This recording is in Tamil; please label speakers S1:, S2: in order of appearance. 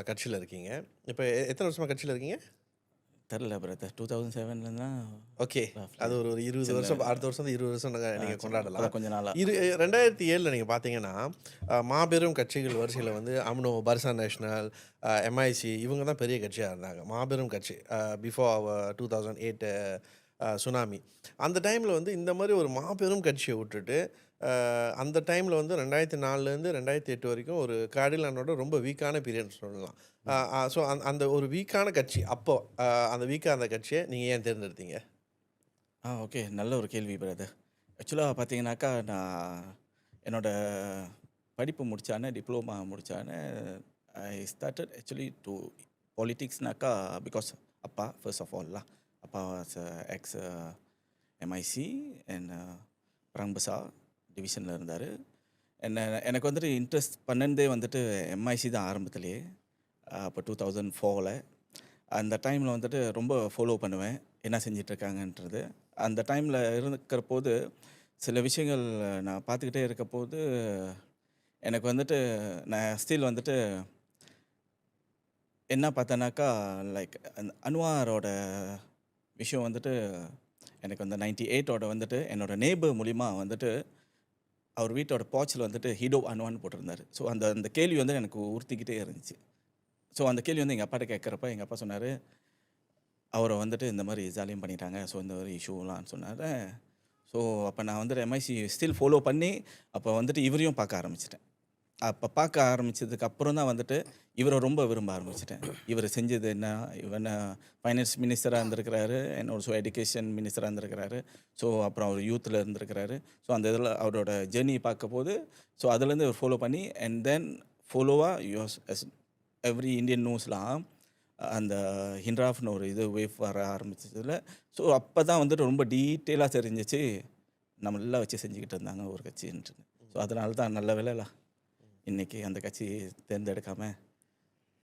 S1: கட்சியில இருக்கீங்க. இப்ப எத்தன வருஷமா கட்சியில இருக்கீங்க?
S2: தெரில பிரதர். 2007ல தான்
S1: ஓகே.
S2: ரஃப்லி
S1: அது ஒரு 20
S2: சின்ன
S1: வருஷம் அடுத்த வருஷம் 20 வருஷம் நீங்க
S2: சின்ன
S1: கொண்டாடலாம்.
S2: இப்போதான் கொஞ்ச நாளா.
S1: 2007ல நீங்க பார்த்தீங்கன்னா, மாபெரும் கட்சிகள் வரிசையில வந்து அம்னோ, பரிசன் நேஷனல், எம்ஐசி இவங்க தான் பெரிய கட்சியா இருந்தாங்க. மாபெரும் கட்சி. Before 2008 tsunami. அந்த டைம்ல வந்து இந்த மாரி ஒரு மாபெரும் கட்சிய விட்டுட்டு, அந்த டைம்ல வந்து 2004லேருந்து 2008 வரைக்கும் ஒரு கார்டிலானோட ரொம்ப வீக்கான பீரியட்ன்னு சொல்லலாம்.
S2: ம்.
S1: ஸோ அந்த ஒரு வீக்கான கட்சி அப்போ அந்த வீக்கா இருந்த கட்சிய நீங்க ஏன் தேர்ந்தெடுத்தீங்க?
S2: ஓகே. நல்ல ஒரு கேள்வி பிரதர். ஆக்சுவலா பார்த்தீங்கன்னாக்கா, நான் என்னோட படிப்பு முடிச்சானே, டிப்ளோமா முடிச்சானே, ஐ ஸ்டார்டட் ஆக்சுவலி டூ பாலிடிக்ஸ்னாக்கா பிகாஸ் அப்பா ஃபர்ஸ்ட் ஆஃப் ஆல்லாம். அப்பா வாஸ் எக்ஸ் எம்ஐசி அண்ட் பரங் பசார் டிவிஷனில் இருந்தார். எனக்கு வந்துட்டு இன்ட்ரெஸ்ட் பண்ணதே வந்துட்டு எம்ஐசி தான் ஆரம்பத்திலேயே. அப்போ 2004ல் அந்த டைமில் வந்துட்டு ரொம்ப ஃபாலோ பண்ணுவேன் என்ன செஞ்சிட்ருக்காங்கன்றது. அந்த டைமில் இருக்கிறபோது சில விஷயங்கள் நான் பார்த்துக்கிட்டே இருக்கப்போது எனக்கு வந்துட்டு நான் ஸ்டில் வந்துட்டு என்ன பார்த்தேன்னாக்கா, லைக் அந்த அன்வாரோட விஷயம் வந்துட்டு எனக்கு அந்த 98ஓட வந்துட்டு என்னோட நேபர் மூலிமா வந்துட்டு அவர் வீட்டோட போர்ச்சில் வந்துட்டு ஹீடோ அன்வான்னு போட்டிருந்தாரு. ஸோ அந்த அந்த கேள்வி வந்து எனக்கு உறுத்திக்கிட்டே இருந்துச்சு. ஸோ அந்த கேள்வி வந்து எங்கள் அப்பாட்ட கேட்குறப்ப எங்கள் அப்பா சொன்னார், அவரை வந்துட்டு இந்த மாதிரி ஜாலியம் பண்ணிட்டாங்க. ஸோ இந்த மாதிரி இஷ்யூலாம் சொன்னார். ஸோ அப்போ நான் வந்துட்டு எம்ஐசி ஸ்டில் ஃபாலோ பண்ணி அப்போ வந்துட்டு இவரையும் பார்க்க ஆரம்பிச்சிட்டேன். அப்போ பார்க்க ஆரம்பிச்சதுக்கு அப்புறம் தான் வந்துட்டு இவரை ரொம்ப விரும்ப ஆரம்பிச்சிட்டேன். இவர் செஞ்சது என்ன, இவன் ஃபைனான்ஸ் மினிஸ்டராக இருந்திருக்கிறாரு, அண்ட் ஆல்சோ எஜுகேஷன் மினிஸ்டராக இருந்திருக்கிறாரு. ஸோ அப்புறம் அவர் யூத்தில் இருந்திருக்கிறாரு. ஸோ அந்த இதில் அவரோட ஜேர்னி பார்க்கும்போது ஸோ அதுலேருந்து அவர் ஃபாலோ பண்ணி அண்ட் தென் ஃபாலோவாக யூஸ் எவ்ரி இந்தியன் நியூஸ்லாம் அந்த ஹிண்ட்ராஃப்னு ஒரு இது வேவ் வர ஆரம்பிச்சதில் ஸோ அப்போ தான் வந்துட்டு ரொம்ப டீட்டெயிலாக தெரிஞ்சிச்சு நம்மளெல்லாம் வச்சு செஞ்சுக்கிட்டு இருந்தாங்க ஒரு கட்சின்ட்டு. ஸோ அதனால தான் நல்ல வேலைல இன்றைக்கி அந்த கட்சி தேர்ந்தெடுக்காமல்